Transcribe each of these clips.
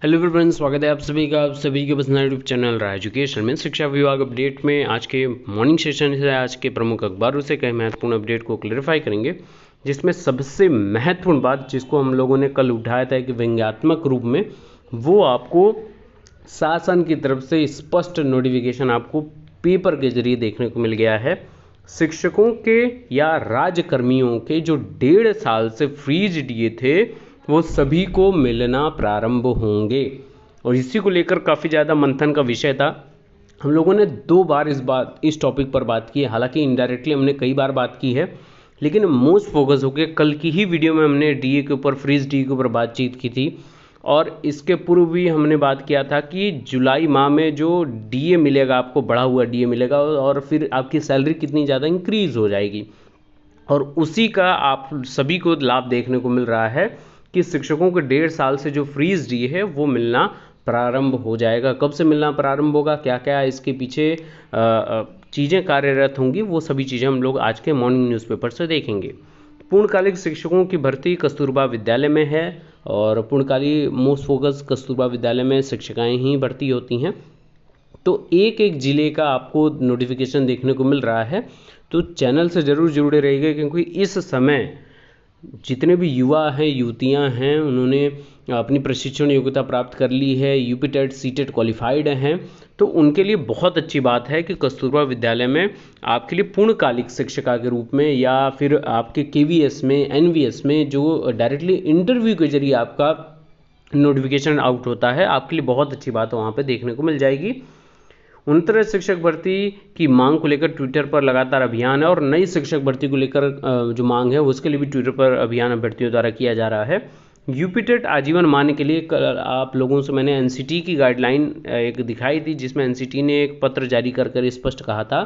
Hello friends, स्वागत है आप सभी के पसंदीदा यूट्यूब चैनल रहा एजुकेशन में शिक्षा विभाग अपडेट में। आज के मॉर्निंग सेशन से आज के प्रमुख अखबारों से कई महत्वपूर्ण अपडेट को क्लैरिफाई करेंगे, जिसमें सबसे महत्वपूर्ण बात जिसको हम लोगों ने कल उठाया था कि व्यंग्यात्मक रूप में, वो आपको शासन की तरफ से स्पष्ट नोटिफिकेशन आपको पेपर के जरिए देखने को मिल गया है। शिक्षकों के या राज्यकर्मियों के जो 1.5 साल से फ्रीज दिए थे वो सभी को मिलना प्रारंभ होंगे, और इसी को लेकर काफ़ी ज़्यादा मंथन का विषय था। हम लोगों ने 2 बार इस टॉपिक पर बात की है, हालांकि इनडायरेक्टली हमने कई बार बात की है, लेकिन मोस्ट फोकस होकर कल की ही वीडियो में हमने डीए के ऊपर, फ्रीज डीए के ऊपर बातचीत की थी। और इसके पूर्व भी हमने बात किया था कि जुलाई माह में जो डीए मिलेगा, आपको बढ़ा हुआ डीए मिलेगा, और फिर आपकी सैलरी कितनी ज़्यादा इंक्रीज़ हो जाएगी, और उसी का आप सभी को लाभ देखने को मिल रहा है कि शिक्षकों के 1.5 साल से जो फ्रीज डी है वो मिलना प्रारंभ हो जाएगा। कब से मिलना प्रारंभ होगा, क्या क्या इसके पीछे चीज़ें कार्यरत होंगी, वो सभी चीज़ें हम लोग आज के मॉर्निंग न्यूज़पेपर से देखेंगे। पूर्णकालिक शिक्षकों की भर्ती कस्तूरबा विद्यालय में है, और पूर्णकालिक मोस्ट फोकस कस्तूरबा विद्यालय में शिक्षिकाएं ही भर्ती होती हैं। तो एक एक ज़िले का आपको नोटिफिकेशन देखने को मिल रहा है, तो चैनल से ज़रूर जुड़े रहिएगा, क्योंकि इस समय जितने भी युवा हैं, युवतियां हैं, उन्होंने अपनी प्रशिक्षण योग्यता प्राप्त कर ली है, यूपी टेट सीटेट क्वालिफाइड हैं, तो उनके लिए बहुत अच्छी बात है कि कस्तूरबा विद्यालय में आपके लिए पूर्णकालिक शिक्षिका के रूप में, या फिर आपके केवीएस में, एनवीएस में जो डायरेक्टली इंटरव्यू के जरिए आपका नोटिफिकेशन आउट होता है, आपके लिए बहुत अच्छी बात वहाँ पर देखने को मिल जाएगी। 69 शिक्षक भर्ती की मांग को लेकर ट्विटर पर लगातार अभियान है, और नई शिक्षक भर्ती को लेकर जो मांग है उसके लिए भी ट्विटर पर अभियान अभ्यर्थियों द्वारा किया जा रहा है। यूपी टेट आजीवन मान्य के लिए कल आप लोगों से मैंने एनसीटी की गाइडलाइन एक दिखाई थी, जिसमें एनसीटी ने एक पत्र जारी कर स्पष्ट कहा था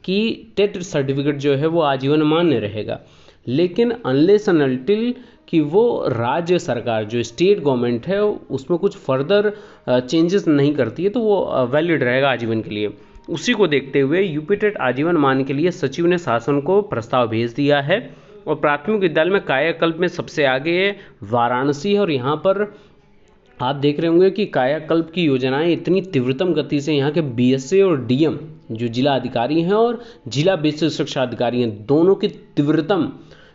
कि टेट सर्टिफिकेट जो है वो आजीवन मान्य रहेगा, लेकिन अनलेस एंड अनटिल कि वो राज्य सरकार जो स्टेट गवर्नमेंट है उसमें कुछ फर्दर चेंजेस नहीं करती है, तो वो वैलिड रहेगा आजीवन के लिए। उसी को देखते हुए यूपी टेट आजीवन मान्य के लिए सचिव ने शासन को प्रस्ताव भेज दिया है, और प्राथमिक विद्यालय में कायाकल्प में सबसे आगे वाराणसी है। और यहाँ पर आप देख रहे होंगे कि कायाकल्प की योजनाएं इतनी तीव्रतम गति से यहाँ के बीएसए और डीएम जो जिला अधिकारी हैं और जिला बेसिक शिक्षा अधिकारी हैं, दोनों की तीव्रतम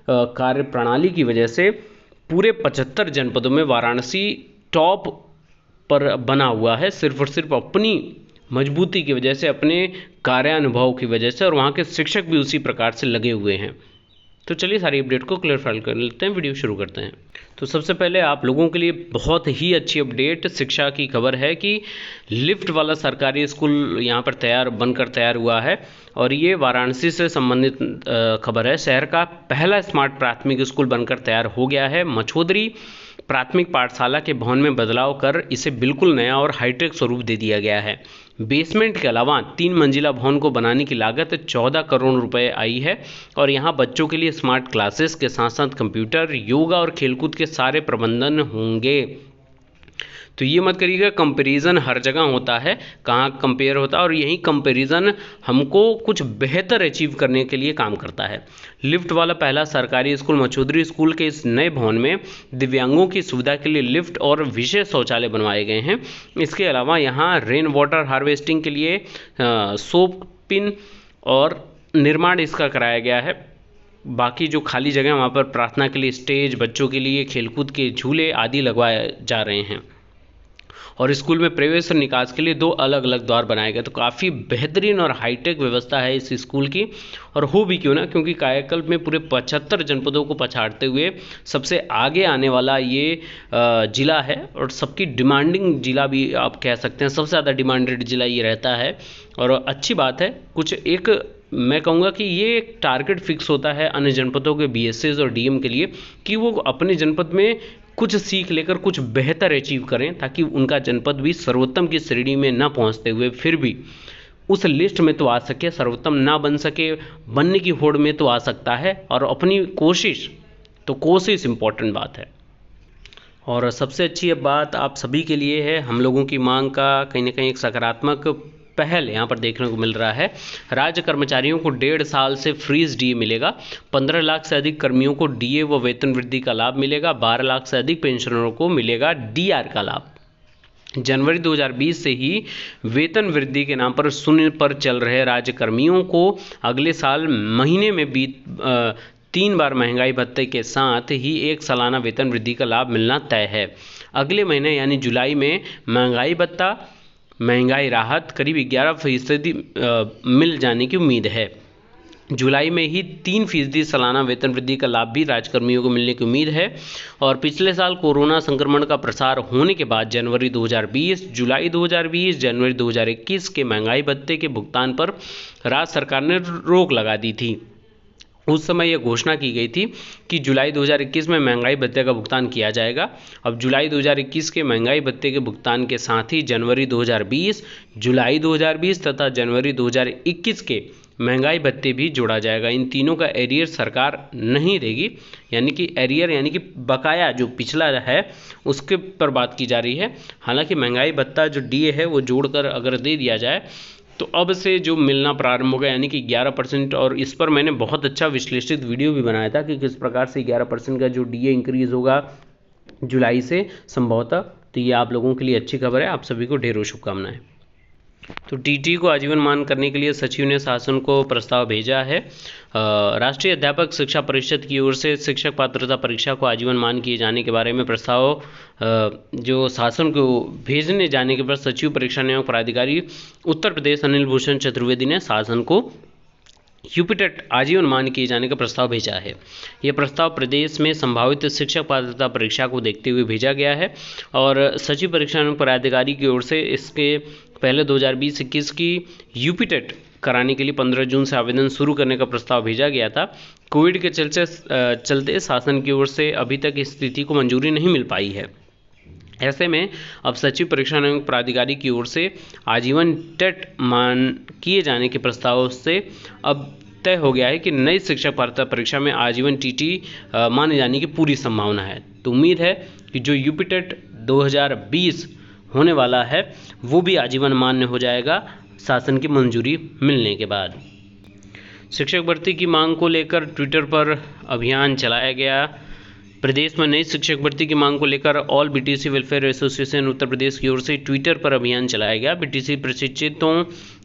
कार्य प्रणाली की वजह से पूरे 75 जनपदों में वाराणसी टॉप पर बना हुआ है, सिर्फ और सिर्फ अपनी मजबूती की वजह से, अपने कार्यानुभव की वजह से, और वहाँ के शिक्षक भी उसी प्रकार से लगे हुए हैं। तो चलिए सारी अपडेट को क्लियरफाई कर लेते हैं, वीडियो शुरू करते हैं। तो सबसे पहले आप लोगों के लिए बहुत ही अच्छी अपडेट शिक्षा की खबर है कि लिफ्ट वाला सरकारी स्कूल यहाँ पर बनकर तैयार हुआ है, और ये वाराणसी से संबंधित खबर है। शहर का पहला स्मार्ट प्राथमिक स्कूल बनकर तैयार हो गया है। मछोदरी प्राथमिक पाठशाला के भवन में बदलाव कर इसे बिल्कुल नया और हाईटेक स्वरूप दे दिया गया है। बेसमेंट के अलावा 3 मंजिला भवन को बनाने की लागत 14 करोड़ रुपए आई है, और यहाँ बच्चों के लिए स्मार्ट क्लासेस के साथ साथ कंप्यूटर, योगा और खेलकूद के सारे प्रबंधन होंगे। तो ये मत करिएगा, कंपैरिजन हर जगह होता है, कहाँ कंपेयर होता है, और यही कंपैरिजन हमको कुछ बेहतर अचीव करने के लिए काम करता है। लिफ्ट वाला पहला सरकारी स्कूल मछोदरी स्कूल के इस नए भवन में दिव्यांगों की सुविधा के लिए लिफ्ट और विशेष शौचालय बनवाए गए हैं। इसके अलावा यहाँ रेन वाटर हार्वेस्टिंग के लिए सोप पिन और निर्माण इसका कराया गया है। बाकी जो खाली जगह वहाँ पर प्रार्थना के लिए स्टेज, बच्चों के लिए खेलकूद के झूले आदि लगवाए जा रहे हैं, और स्कूल में प्रवेश और निकास के लिए 2 अलग अलग द्वार बनाए गए। तो काफ़ी बेहतरीन और हाईटेक व्यवस्था है इस स्कूल की, और हो भी क्यों ना, क्योंकि कायाकल्प में पूरे 75 जनपदों को पछाड़ते हुए सबसे आगे आने वाला ये जिला है, और सबकी डिमांडिंग जिला भी आप कह सकते हैं, सबसे ज़्यादा डिमांडेड जिला ये रहता है। और अच्छी बात है, कुछ एक मैं कहूँगा कि ये एक टारगेट फिक्स होता है अन्य जनपदों के बीएसएस और डीएम के लिए कि वो अपने जनपद में कुछ सीख लेकर कुछ बेहतर अचीव करें, ताकि उनका जनपद भी सर्वोत्तम की श्रेणी में न पहुंचते हुए फिर भी उस लिस्ट में तो आ सके, सर्वोत्तम ना बन सके, बनने की होड़ में तो आ सकता है, और अपनी कोशिश इम्पोर्टेंट बात है। और सबसे अच्छी बात आप सभी के लिए है, हम लोगों की मांग का कहीं ना कहीं एक सकारात्मक पहल यहाँ पर देखने को मिल रहा है। राज्य कर्मचारियों को 1.5 साल से फ्रीज डीए मिलेगा। 15 लाख से अधिक कर्मियों को डीए व वेतन वृद्धि का लाभ मिलेगा। 12 लाख से अधिक पेंशनरों को मिलेगा डीआर का लाभ। जनवरी 2020 से ही वेतन वृद्धि के नाम पर शून्य पर चल रहे राज्य कर्मियों को अगले साल महीने में 3 बार महंगाई भत्ते के साथ ही एक सालाना वेतन वृद्धि का लाभ मिलना तय है। अगले महीने यानी जुलाई में महंगाई भत्ता, महंगाई राहत करीब 11% मिल जाने की उम्मीद है। जुलाई में ही 3% सालाना वेतन वृद्धि का लाभ भी राज्यकर्मियों को मिलने की उम्मीद है। और पिछले साल कोरोना संक्रमण का प्रसार होने के बाद जनवरी 2020, जुलाई 2020, जनवरी 2021 के महंगाई भत्ते के भुगतान पर राज्य सरकार ने रोक लगा दी थी। उस समय यह घोषणा की गई थी कि जुलाई 2021 में महंगाई भत्ते का भुगतान किया जाएगा। अब जुलाई 2021 के महंगाई भत्ते के भुगतान के साथ ही जनवरी 2020, जुलाई 2020 तथा जनवरी 2021 के महंगाई भत्ते भी जोड़ा जाएगा। इन तीनों का एरियर सरकार नहीं देगी, यानी कि एरियर यानी कि बकाया जो पिछला है उसके पर बात की जा रही है। हालांकि महंगाई भत्ता जो डीए है वो जोड़कर अगर दे दिया जाए तो अब से जो मिलना प्रारंभ होगा, यानी कि 11%। और इस पर मैंने बहुत अच्छा विश्लेषित वीडियो भी बनाया था कि किस प्रकार से 11% का जो डीए इंक्रीज़ होगा जुलाई से संभवतः। तो ये आप लोगों के लिए अच्छी खबर है। आप सभी को ढेरों शुभकामनाएं। तो टीटी को आजीवन मान करने के लिए सचिव ने शासन को प्रस्ताव भेजा है। राष्ट्रीय अध्यापक शिक्षा परिषद की ओर से शिक्षक पात्रता परीक्षा को आजीवन मान किए जाने के बारे में प्रस्ताव जो शासन को भेजने जाने के बाद सचिव परीक्षा नियामक प्राधिकारी उत्तर प्रदेश अनिल भूषण चतुर्वेदी ने शासन को यूपीटेट आजीवन मान किए जाने का प्रस्ताव भेजा है। यह प्रस्ताव प्रदेश में संभावित शिक्षक पात्रता परीक्षा को देखते हुए भेजा गया है और सचिव परीक्षा पदाधिकारी की ओर से इसके पहले 2020-21 की यूपीटेट कराने के लिए 15 जून से आवेदन शुरू करने का प्रस्ताव भेजा गया था। कोविड के चलते शासन की ओर से अभी तक इस स्थिति को मंजूरी नहीं मिल पाई है। ऐसे में अब सचिव परीक्षा नियामक प्राधिकारी की ओर से आजीवन टेट मान किए जाने के प्रस्ताव से अब तय हो गया है कि नई शिक्षक पात्रता परीक्षा में आजीवन टीटी माने जाने की पूरी संभावना है। तो उम्मीद है कि जो यूपी टेट 2020 होने वाला है वो भी आजीवन मान्य हो जाएगा शासन की मंजूरी मिलने के बाद। शिक्षक भर्ती की मांग को लेकर ट्विटर पर अभियान चलाया गया। प्रदेश में नई शिक्षक भर्ती की मांग को लेकर all BTC welfare association Uttar Pradesh की ओर से ट्विटर पर अभियान चलाया गया। बीटीसी प्रशिक्षितों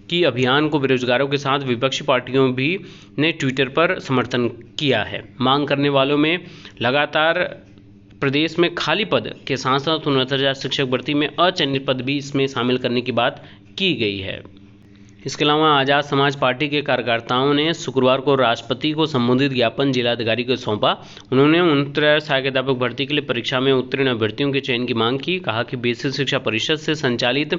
की अभियान को बेरोजगारों के साथ विपक्षी पार्टियों भी ने ट्विटर पर समर्थन किया है। मांग करने वालों में लगातार प्रदेश में खाली पद के साथ साथ 69,000 शिक्षक भर्ती में अचयनित पद भी इसमें शामिल करने की बात की गई है। इसके अलावा आज़ाद समाज पार्टी के कार्यकर्ताओं ने शुक्रवार को राष्ट्रपति को संबोधित ज्ञापन जिलाधिकारी को सौंपा। उन्होंने 69 सहायक अध्यापक भर्ती के लिए परीक्षा में उत्तीर्ण अभ्यर्थियों के चयन की मांग की। कहा कि बेसिक शिक्षा परिषद से संचालित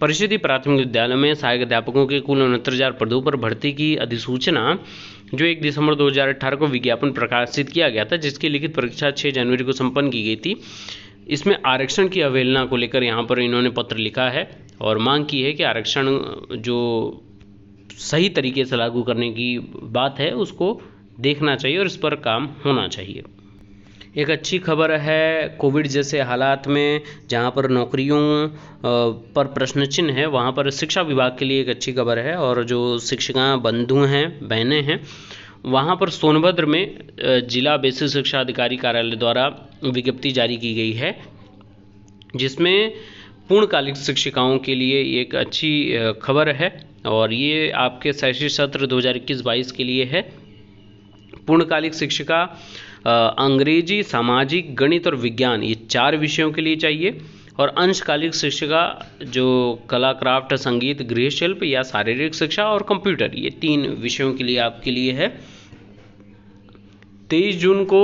परिषदीय प्राथमिक विद्यालयों में सहायक अध्यापकों के कुल 69,000 पदों पर भर्ती की अधिसूचना जो 1 दिसंबर 2018 को विज्ञापन प्रकाशित किया गया था, जिसकी लिखित परीक्षा 6 जनवरी को संपन्न की गई थी। इसमें आरक्षण की अवहेलना को लेकर यहाँ पर इन्होंने पत्र लिखा है और मांग की है कि आरक्षण जो सही तरीके से लागू करने की बात है उसको देखना चाहिए और इस पर काम होना चाहिए। एक अच्छी खबर है, कोविड जैसे हालात में जहाँ पर नौकरियों पर प्रश्न चिन्ह है वहाँ पर शिक्षा विभाग के लिए एक अच्छी खबर है। और जो शिक्षिका बंधु हैं, बहनें हैं, वहाँ पर सोनभद्र में जिला बेसिक शिक्षा अधिकारी कार्यालय द्वारा विज्ञप्ति जारी की गई है, जिसमें पूर्णकालिक शिक्षिकाओं के लिए एक अच्छी खबर है और ये आपके शैक्षिक सत्र 2021-22 के लिए है। पूर्णकालिक शिक्षिका अंग्रेजी, सामाजिक, गणित और विज्ञान ये 4 विषयों के लिए चाहिए और अंशकालिक शिक्षिका जो कला, क्राफ्ट, संगीत, गृह शिल्प या शारीरिक शिक्षा और कंप्यूटर ये 3 विषयों के लिए आपके लिए है। 23 जून को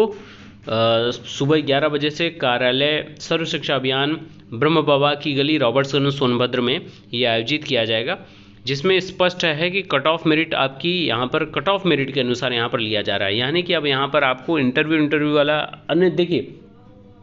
सुबह 11 बजे से कार्यालय सर्व शिक्षा अभियान ब्रह्म बाबा की गली रॉबर्ट्सगंज सोनभद्र में ये आयोजित किया जाएगा, जिसमें स्पष्ट है कि कट ऑफ मेरिट आपकी यहाँ पर कट ऑफ मेरिट के अनुसार यहाँ पर लिया जा रहा है। यानी कि अब यहाँ पर आपको इंटरव्यू वाला अन्य देखिए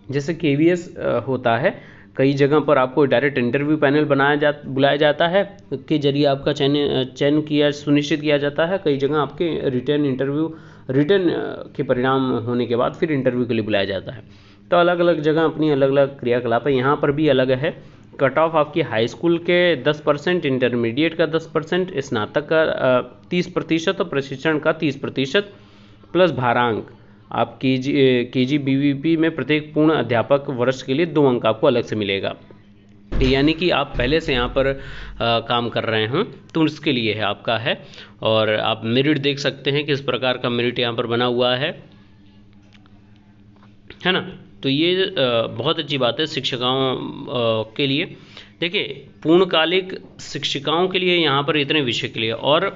जैसे KVS होता है, कई जगह पर आपको डायरेक्ट इंटरव्यू पैनल बुलाया जाता है के जरिए आपका चयन किया सुनिश्चित किया जाता है। कई जगह आपके रिटर्न के परिणाम होने के बाद फिर इंटरव्यू के लिए बुलाया जाता है। तो अलग अलग जगह अपनी अलग अलग क्रियाकलाप है। यहाँ पर भी अलग है। कट ऑफ आपकी हाई स्कूल के 10%, इंटरमीडिएट का 10%, स्नातक का 30% और प्रशिक्षण का 30% प्लस भारांक। आप KG BVP में प्रत्येक पूर्ण अध्यापक वर्ष के लिए 2 अंक आपको अलग से मिलेगा। यानी कि आप पहले से यहाँ पर काम कर रहे हों तो उसके लिए है आपका है। और आप मेरिट देख सकते हैं किस प्रकार का मेरिट यहाँ पर बना हुआ है ना। तो ये बहुत अच्छी बात है शिक्षिकाओं के लिए। देखिए पूर्णकालिक शिक्षिकाओं के लिए यहाँ पर इतने विषय के लिए, और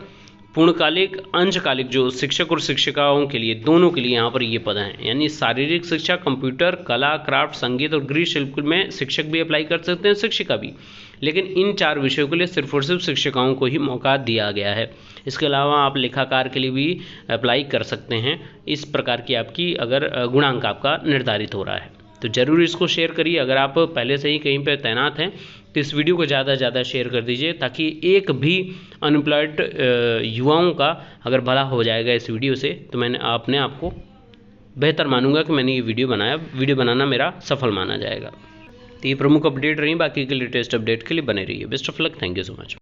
पूर्णकालिक अंशकालिक जो शिक्षक और शिक्षिकाओं के लिए दोनों के लिए यहाँ पर ये पद हैं। यानी शारीरिक शिक्षा, कंप्यूटर, कला, क्राफ्ट, संगीत और गृह शिल्प में शिक्षक भी अप्लाई कर सकते हैं, शिक्षिका भी। लेकिन इन 4 विषयों के लिए सिर्फ और सिर्फ शिक्षिकाओं को ही मौका दिया गया है। इसके अलावा आप लेखाकार के लिए भी अप्लाई कर सकते हैं। इस प्रकार की आपकी अगर गुणांक आपका निर्धारित हो रहा है तो ज़रूर इसको शेयर करिए। अगर आप पहले से ही कहीं पर तैनात हैं तो इस वीडियो को ज़्यादा से ज़्यादा शेयर कर दीजिए, ताकि एक भी अनएम्प्लॉयड युवाओं का अगर भला हो जाएगा इस वीडियो से, तो मैंने अपने आप को बेहतर मानूंगा कि मैंने ये वीडियो बनाया। वीडियो बनाना मेरा सफल माना जाएगा। तो ये प्रमुख अपडेट रही, बाकी के लेटेस्ट अपडेट के लिए बने रहिए। Best of luck, thank you so much.